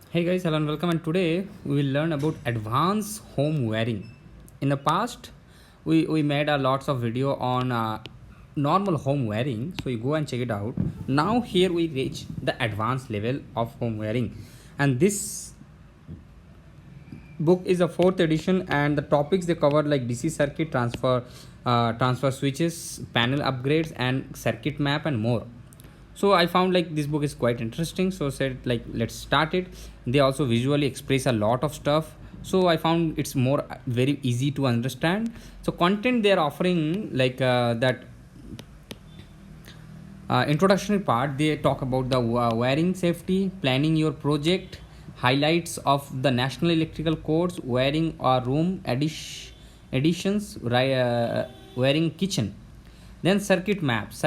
Hey guys, hello and welcome. And today we will learn about advanced home wiring. In the past, we made a lots of video on normal home wiring, so you go and check it out. Now here we reach the advanced level of home wiring, and this book is a fourth edition, and the topics they cover like DC circuit transfer switches, panel upgrades, and circuit map and more. So I found like this book is quite interesting, so said like let's start it. They also visually express a lot of stuff, so I found it's more very easy to understand. So content they're offering like that introductory part, they talk about the wiring safety, planning your project, highlights of the national electrical codes, wiring or room additions, wiring kitchen. Then circuit maps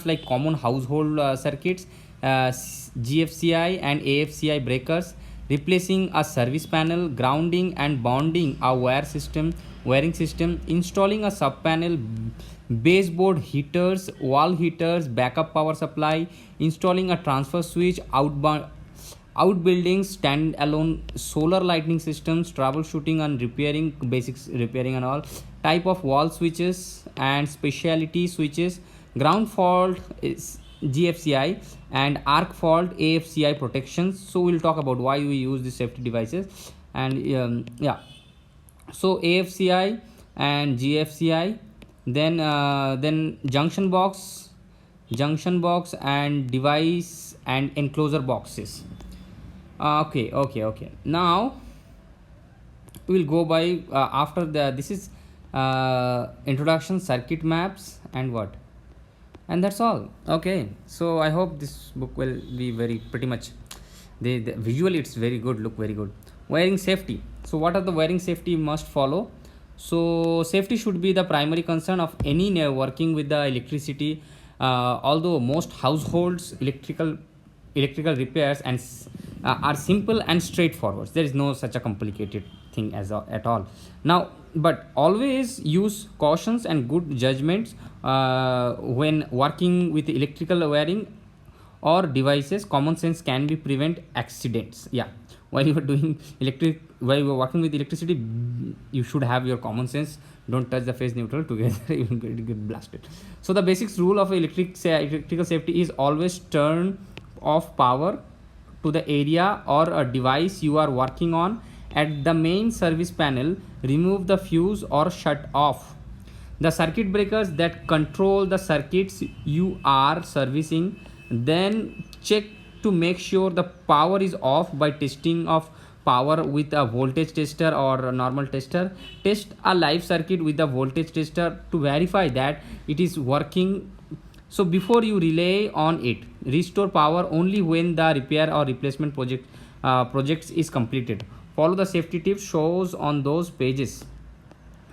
like common household circuits, GFCI and AFCI breakers, replacing a service panel, grounding and bonding a wiring system, installing a sub panel, baseboard heaters, wall heaters, backup power supply, installing a transfer switch, outbuildings, stand-alone solar lighting systems, troubleshooting and repairing, basics repairing and all, type of wall switches and specialty switches, ground fault is GFCI and arc fault AFCI protections. So we'll talk about why we use these safety devices, and yeah, so AFCI and GFCI, then junction box and device and enclosure boxes. Okay. Now we'll go by after the this is introduction, circuit maps, and what, and that's all. Okay, so I hope this book will be very pretty much, the visually it's very good, look very good. Wiring safety. So what are the wiring safety you must follow? So safety should be the primary concern of any working with the electricity. Although most households electrical repairs are simple and straightforward, there is no such a complicated thing at all. Now, but always use cautions and good judgments when working with electrical wiring or devices. Common sense can be prevent accidents. Yeah, while you are doing while you are working with electricity, you should have your common sense. Don't touch the phase neutral together, you will get blasted. So the basics rule of electrical safety is always turn off power to the area or a device you are working on at the main service panel. Remove the fuse or shut off the circuit breakers that control the circuits you are servicing. Then check to make sure the power is off by testing of power with a voltage tester or a normal tester. Test a live circuit with a voltage tester to verify that it is working. So before you rely on it, restore power only when the repair or replacement projects is completed. Follow the safety tips shows on those pages.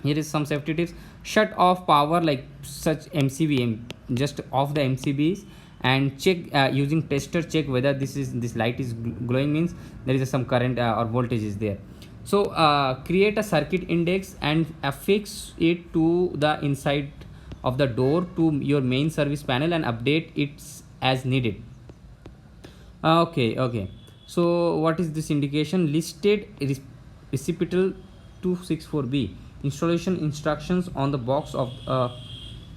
Here is some safety tips. Shut off power like such MCB, just off the MCBs, and check using tester, check whether this light is glowing, means there is some current or voltage is there. So create a circuit index and affix it to the inside of the door to your main service panel and update it as needed. Okay. So what is this indication? Listed reciprocal 264B. Installation instructions on the box of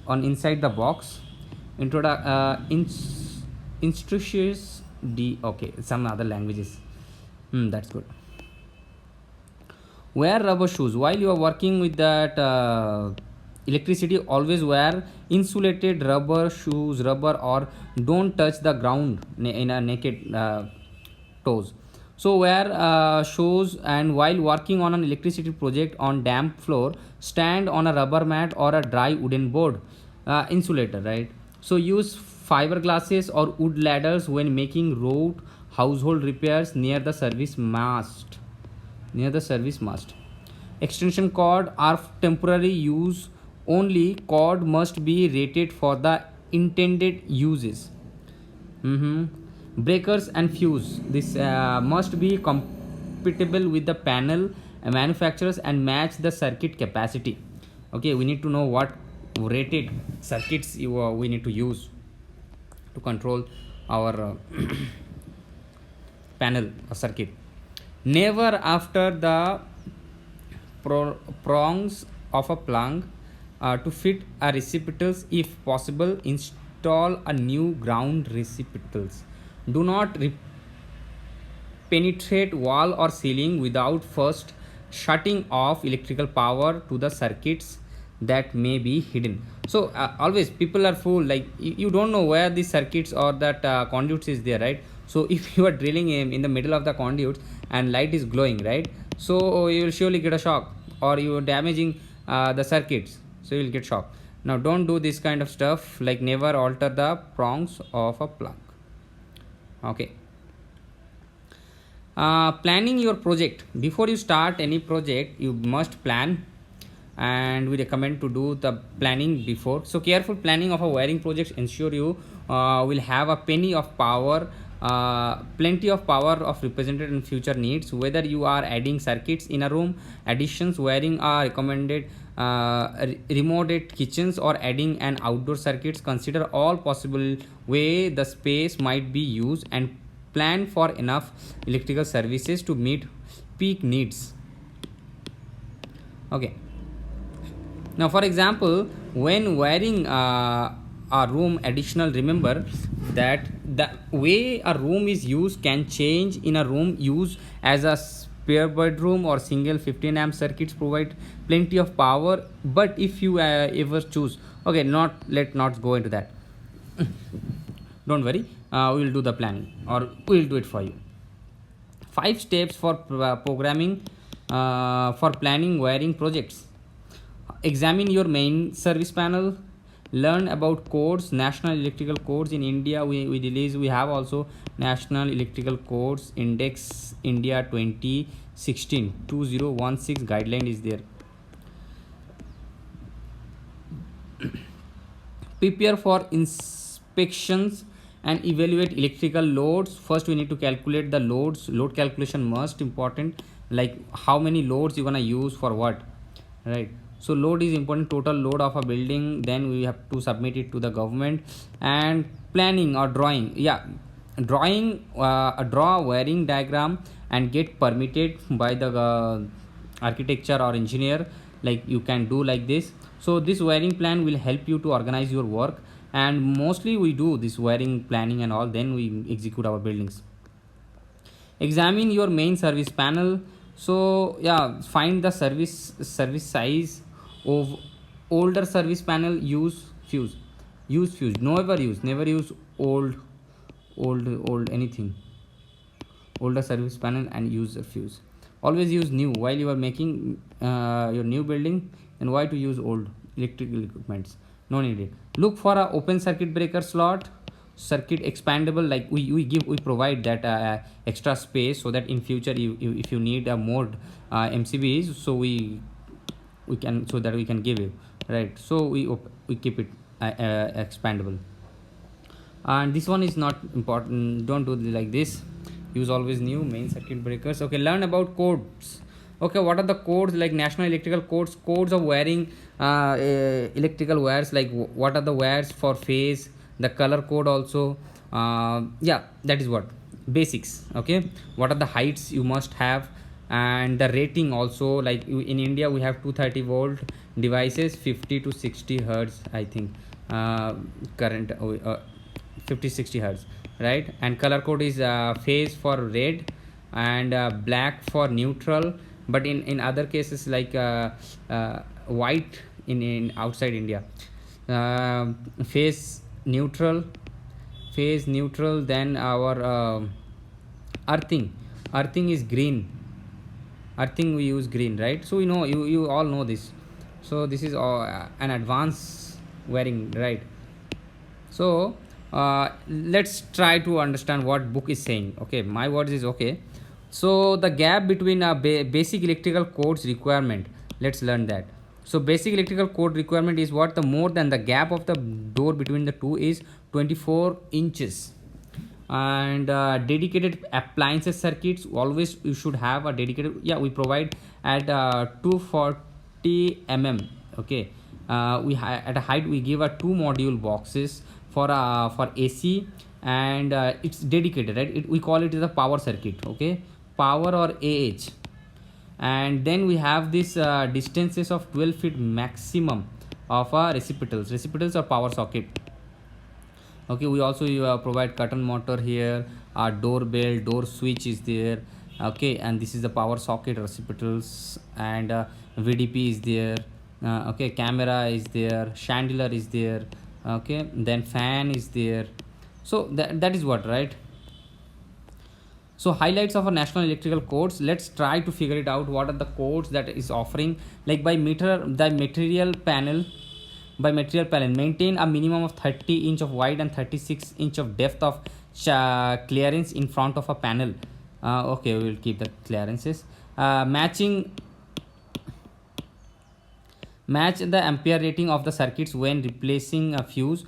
on inside the box. Instructions D. Okay, some other languages. That's good. Wear rubber shoes while you are working with that electricity. Always wear insulated rubber shoes, or don't touch the ground in a naked toes. So wear shoes, and while working on an electricity project on damp floor, stand on a rubber mat or a dry wooden board, insulator, right? So use fiberglasses or wood ladders when making road household repairs near the service mast. Extension cord are temporary use only. Cord must be rated for the intended uses. Mhm. Breakers and fuse. This must be compatible with the panel manufacturers and match the circuit capacity. Okay, we need to know what rated circuits we need to use to control our panel or circuit. Never after the prongs of a plug to fit a receptacles. If possible, install a new ground receptacles. Do not penetrate wall or ceiling without first shutting off electrical power to the circuits that may be hidden. So always people are fool, like you don't know where the circuits or that conduits is there, right? So if you are drilling in the middle of the conduits and light is glowing, right, so you will surely get a shock, or you are damaging the circuits, so you will get shock. Now don't do this kind of stuff, like never alter the prongs of a plug. Okay. Planning your project. Before you start any project, you must plan, and we recommend to do the planning before. So careful planning of a wiring project ensure you will have a penny of power, plenty of power of represented in future needs. Whether you are adding circuits in a room, additions wiring are recommended, remote kitchens, or adding an outdoor circuits, consider all possible way the space might be used and plan for enough electrical services to meet peak needs. Okay. Now for example, when wiring a room additional, remember that the way a room is used can change. In a room used as a spare bedroom or single 15 amp circuits provide plenty of power, but if you ever choose, okay, not go into that. Don't worry, we will do the planning, or we will do it for you. 5 steps for programming for planning wiring projects. Examine your main service panel. Learn about codes, national electrical codes. In India, we have also national electrical codes index India 2016 2016 guideline is there. Prepare for inspections and evaluate electrical loads. First we need to calculate the loads. Load calculation most important, like how many loads you gonna use for what, right? So load is important, total load of a building, then we have to submit it to the government. And planning or drawing, yeah, drawing draw a wiring diagram and get permitted by the architecture or engineer, like you can do like this. So this wiring plan will help you to organize your work, and mostly we do this wiring planning and all, then we execute our buildings. Examine your main service panel. So yeah, find the service size of older service panel. Use fuse, never use old anything, older service panel, and use a fuse. Always use new while you are making your new building, and why to use old electrical equipments, no needed. Look for a open circuit breaker slot, circuit expandable, like we provide that extra space, so that in future if you need a more mcbs, so we can, so that we can give you, right? So we keep it expandable. And this one is not important, don't do like this. Use always new main circuit breakers. Okay, learn about codes. Okay, what are the codes? Like national electrical codes of wiring electrical wires, like what are the wires for phase, the color code also. Yeah, that is what basics. Okay, what are the heights you must have, and the rating also, like in India we have 230-volt devices, 50 to 60 hertz, I think, current 50 60 hertz, right? And color code is phase for red, and black for neutral. But in other cases, like white in outside India, phase neutral, then our earthing is green. Earthing we use green, right? So you all know this. So this is an advanced wiring, right? So let's try to understand what book is saying. Okay, my words is okay. So the gap between basic electrical codes requirement, let's learn that. So basic electrical code requirement is what? The more than the gap of the door between the two is 24 inches. And dedicated appliances circuits, always you should have a dedicated, yeah, we provide at 240 okay. At a height we give a 2 module boxes for AC, and it's dedicated, right? We call it as a power circuit. Okay, power or ah. And then we have this distances of 12 feet maximum of recipitals or power socket. Okay, we also provide curtain motor here, our doorbell door switch is there. Okay, and this is the power socket recipitals, and vdp is there. Okay, camera is there, chandelier is there. Okay, then fan is there. So that is what, right? So highlights of our national electrical codes, let's try to figure it out. What are the codes that is offering? Like by material panel, maintain a minimum of 30 inch of wide and 36 inch of depth of clearance in front of a panel. Okay, we will keep the clearances. Match the ampere rating of the circuits when replacing a fuse.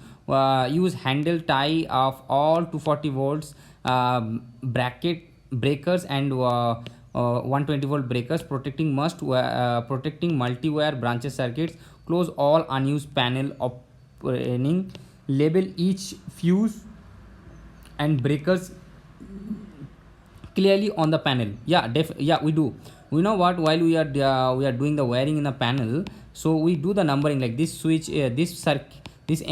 Use handle tie of all 240 volts bracket breakers and 120 volt breakers. Protecting multi-wire branches circuits. Close all unused panel opening. Label each fuse and breakers clearly on the panel. Yeah, we do. We know what, while we are doing the wiring in the panel, so we do the numbering like this switch, this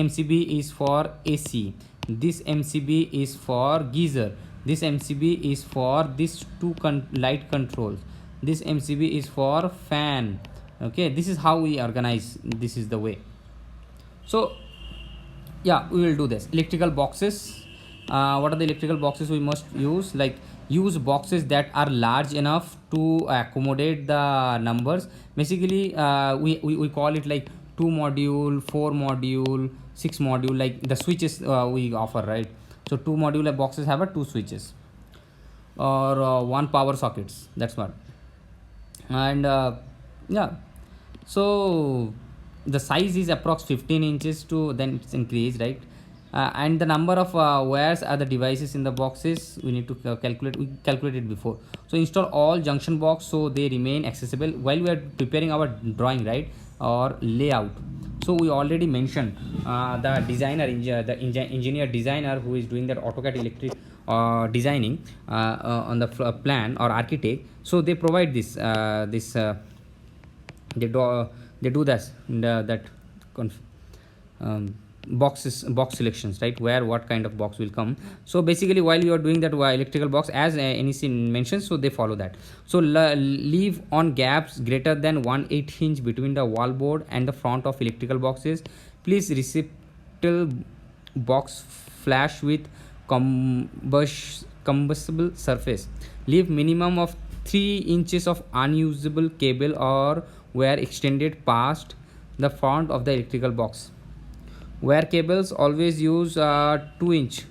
mcb is for ac, this mcb is for geyser, this mcb is for this two light controls, this mcb is for fan. Okay, this is how we organize, this is the way. So yeah, we will do this. Electrical boxes, what are the electrical boxes we must use? Like, use boxes that are large enough to accommodate the numbers. Basically we call it like 2 module, 4 module, 6 module, like the switches we offer, right? So 2 modular boxes have a 2 switches or 1 power sockets, that's what. And yeah, so the size is approx 15 inches to then it's increased, right? And the number of wires are the devices in the boxes we need to calculate. We calculated before. So install all junction box so they remain accessible while we are preparing our drawing, right, or layout. So we already mentioned the designer, the engineer designer who is doing that AutoCAD electric designing on the plan, or architect. So they provide this they do that box selections, right, where what kind of box will come. So basically while you are doing that electrical box, as NEC mentions, so they follow that. So leave on gaps greater than 1/8 inch between the wall board and the front of electrical boxes. Please receptacle box flash with combustible surface. Leave minimum of 3 inches of unusable cable or wire extended past the front of the electrical box. Wire cables, always use 2 inch.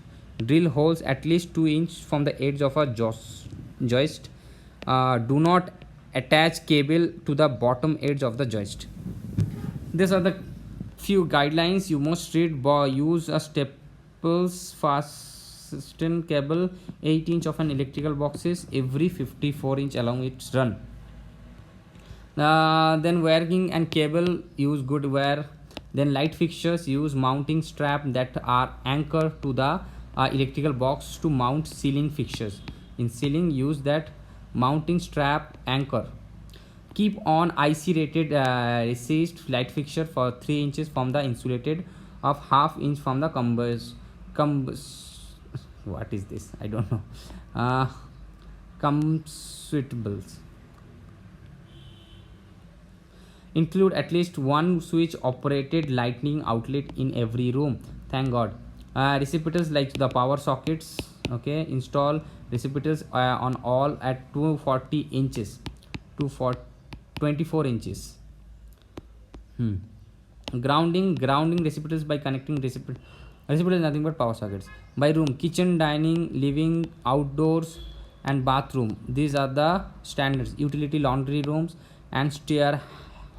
Drill holes at least 2 inch from the edge of a joist. Do not attach cable to the bottom edge of the joist. These are the few guidelines you must read. Use a staples fasten cable 8 inch of an electrical boxes every 54 inch along its run. Then wiring and cable, use good wire. Then light fixtures, use mounting strap that are anchored to the electrical box to mount ceiling fixtures. In ceiling, use that mounting strap anchor. Keep on IC rated resist light fixture for 3 inches from the insulated of half inch from the what is this? I don't know. Comsuitables. Include at least one switch operated lightning outlet in every room. Thank God. Recipients like the power sockets. Okay, install recipients on all at 240 inches to 24 inches. Grounding recipients by connecting recipients is nothing but power sockets. By room, kitchen, dining, living, outdoors, and bathroom. These are the standards. Utility, laundry rooms, and stair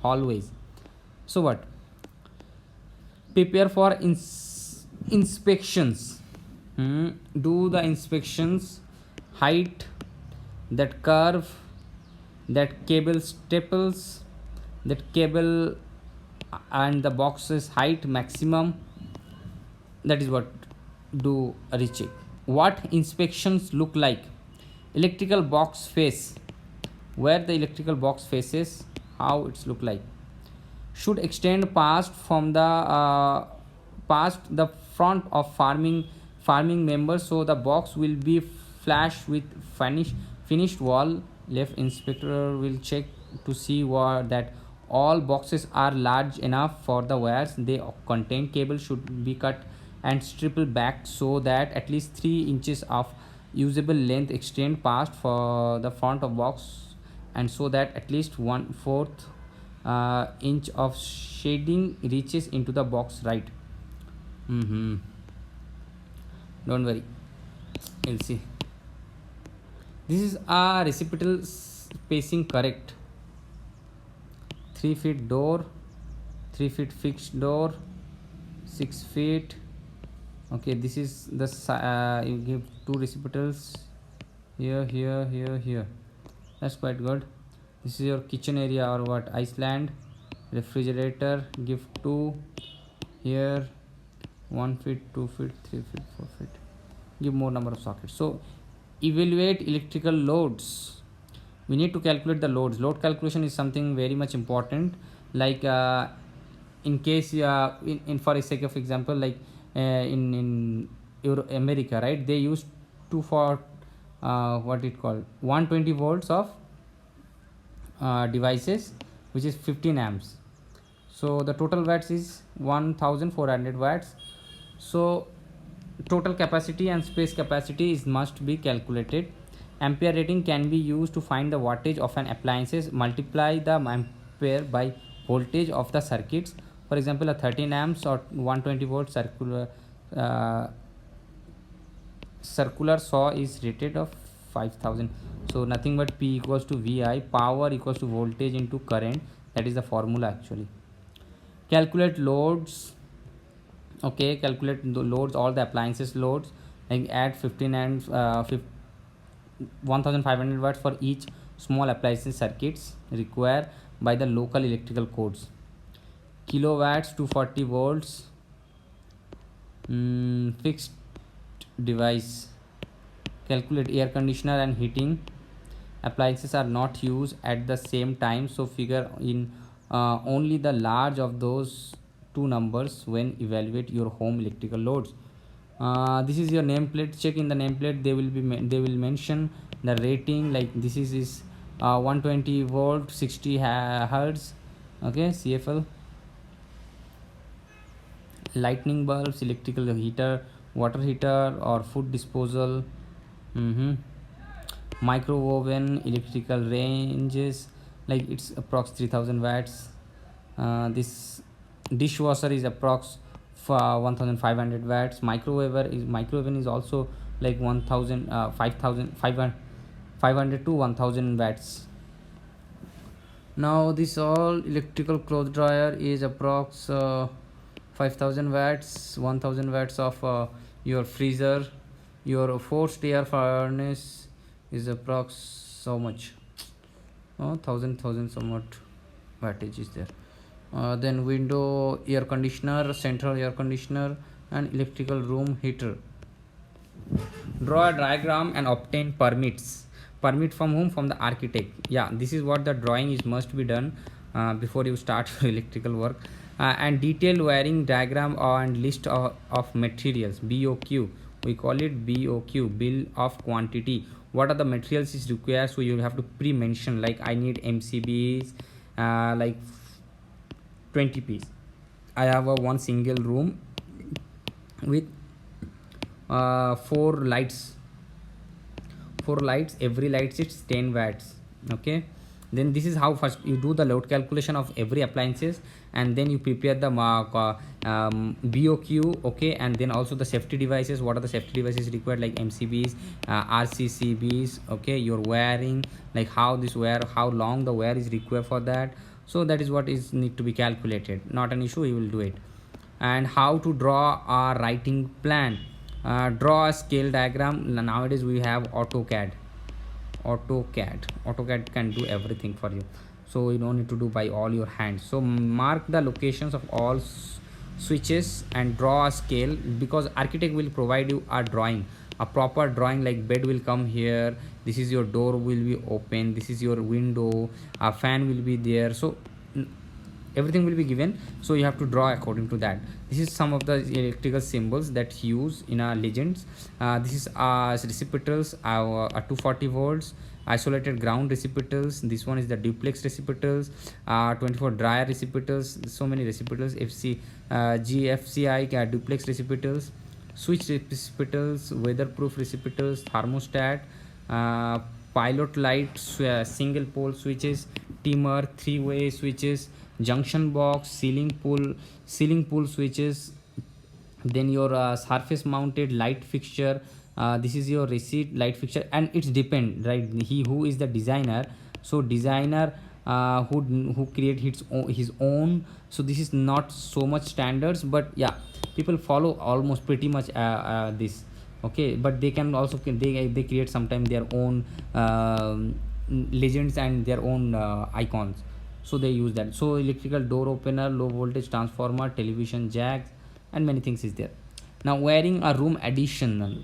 hallways. So what? Prepare for inspections. Do the inspections. Height, that curve, that cable staples, that cable and the box's height maximum. That is what do a recheck. What inspections look like? electrical box face, where the electrical box faces, how it's look like, should extend past the front of farming members, so the box will be flash with finished wall. Left inspector will check to see that all boxes are large enough for the wires they contain. Cable should be cut and stripped back so that at least 3 inches of usable length extend past for the front of box, and so that at least 1/4 inch of shading reaches into the box, right? Mm-hmm. Don't worry, you'll see. This is a reciprocal spacing, correct? 3 feet door, 3 feet fixed door, 6 feet. Okay, this is the you give 2 reciprocals here, here, here, here. That's quite good. This is your kitchen area or what, Iceland. Refrigerator, give 2 here, 1 feet, 2 feet, 3 feet, 4 feet. Give more number of sockets. So evaluate electrical loads. We need to calculate the loads. Load calculation is something very much important. Like in case in for a sake of example, like in America, right, they use to for what it called 120 volts of devices, which is 15 amps. So the total watts is 1400 watts. So total capacity and space capacity is must be calculated. Ampere rating can be used to find the wattage of an appliances. Multiply the ampere by voltage of the circuits. For example, a 13 amps or 120 volt uh, circular saw is rated of 5000. So nothing but P equals to VI, power equals to voltage into current. That is the formula actually. Calculate loads. Okay, calculate the loads, all the appliances loads, like add 15 and 1500 watts for each small appliances circuits required by the local electrical codes. Kilowatts, 240 volts. Fixed device. Calculate air conditioner and heating appliances are not used at the same time, so figure in only the large of those two numbers when evaluate your home electrical loads. This is your nameplate. Check in the nameplate, they will mention the rating, like this is 120 volt 60 hertz. Okay, CFL. Lightning bulbs, electrical heater, water heater or food disposal. Microwave oven, electrical ranges, like it's approx 3000 watts. This dishwasher is approx for 1500 watts. Microwave is also like 1000 500 to 1000 watts. Now this all electrical clothes dryer is approx 5000 watts. 1000 watts of your freezer. Your forced air furnace is approx so much, 1000 somewhat wattage is there. Then window air conditioner, central air conditioner and electrical room heater. Draw a diagram and obtain permits. Permit from whom? From the architect. Yeah, this is what the drawing is must be done before you start your electrical work. And detailed wiring diagram and list of materials, BOQ. We call it BOQ, bill of quantity. What are the materials is required, so you have to pre-mention, like I need MCBs like 20 piece. I have a one single room with 4 lights. Every light is 10 watts. Okay, then this is how first you do the load calculation of every appliances, and then you prepare the BOQ. Okay, and then also the safety devices. What are the safety devices required, like MCBs, RCCBs. Okay, your wiring, like how long the wire is required for that. So that is what is need to be calculated. Not an issue, you will do it. And how to draw a writing plan. Draw a scale diagram. Nowadays we have AutoCAD can do everything for you, so you don't need to do by all your hands. So mark the locations of all switches and draw a scale, because architect will provide you a drawing. a proper drawing, like bed will come here, this is your door will be open, this is your window, a fan will be there. So everything will be given, so you have to draw according to that. This is some of the electrical symbols that use in our legends. This is recipitals, 240 volts isolated ground recipitals. This one is the duplex recipitals, 24 dryer recipitals, so many recipitals. GFCI duplex recipitals, switch recipitals, weatherproof recipitals, thermostat, uh, pilot light, single pole switches, dimmer, three-way switches, junction box, ceiling pull switches. Then your surface mounted light fixture. This is your receipt light fixture, and it's depend, right, he who is the designer. So designer who create his own. So this is not so much standards, but yeah, people follow almost pretty much this. Okay, but they can also they create sometimes their own legends and their own icons, so they use that. So electrical door opener, low voltage transformer, television jacks, and many things is there. Now wiring a room additional,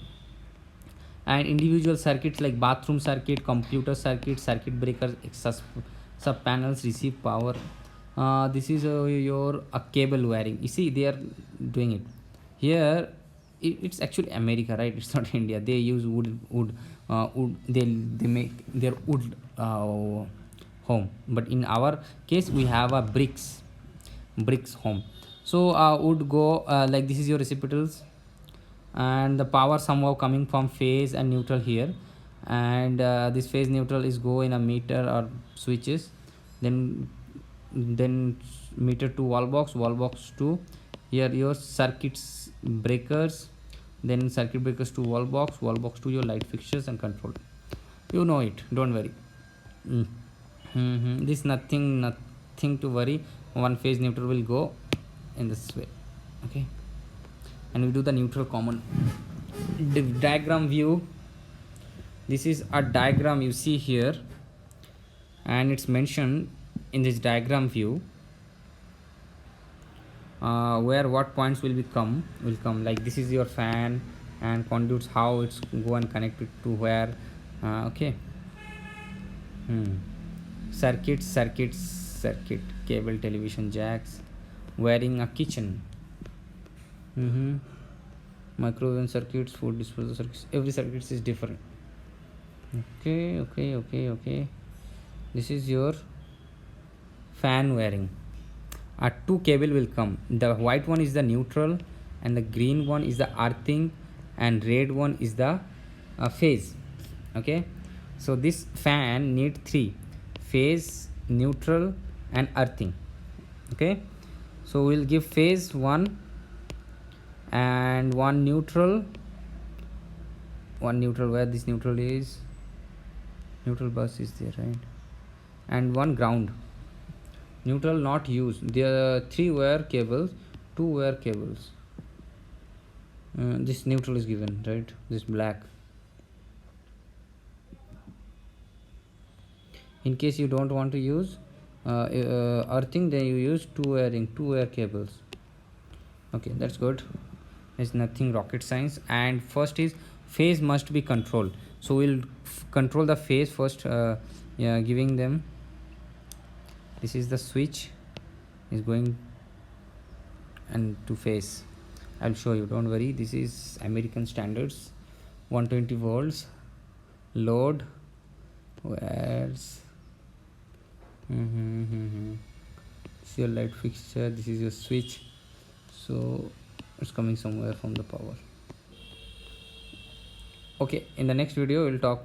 and individual circuits like bathroom circuit, computer circuit, circuit breakers, sub panels receive power. This is your cable wiring. You see they are doing it here. It's actually America, right? It's not India. They use wood. They make their wood home, but in our case we have a bricks home. So would go like this is your recipitals, and the power somehow coming from phase and neutral here. And this phase neutral is go in a meter or switches. Then then meter to wall box to here your circuits breakers, then circuit breakers to wall box to your light fixtures and control. You know it, don't worry. Mm. This nothing to worry. One phase neutral will go in this way. Okay, and we do the neutral common diagram view. This is a diagram you see here, and it's mentioned in this diagram view where what points will come, like this is your fan and conduits, how it's go and connect it to where. Okay. Circuit, cable, television jacks, wiring a kitchen. Microwave circuits, food disposal circuits, every circuit is different. Okay. This is your fan wiring. Two cable will come, the white one is the neutral, and the green one is the earthing, and red one is the phase. Okay, so this fan need three: phase, neutral, and earthing. Okay, so we'll give phase one and one neutral, where this neutral is, neutral bus is there, right, and one ground. Neutral not used, there are 3 wire cables, 2 wire cables. This neutral is given, right, this black. In case you don't want to use earthing, then you use 2 wire cables. Okay, that's good. There's nothing rocket science. And first is phase must be controlled, so we'll control the phase first, giving them. This is the switch is going and to phase. I'll show you, don't worry. This is American standards. 120 volts load, where's this your light fixture, this is your switch, so it's coming somewhere from the power. Okay, in the next video we'll talk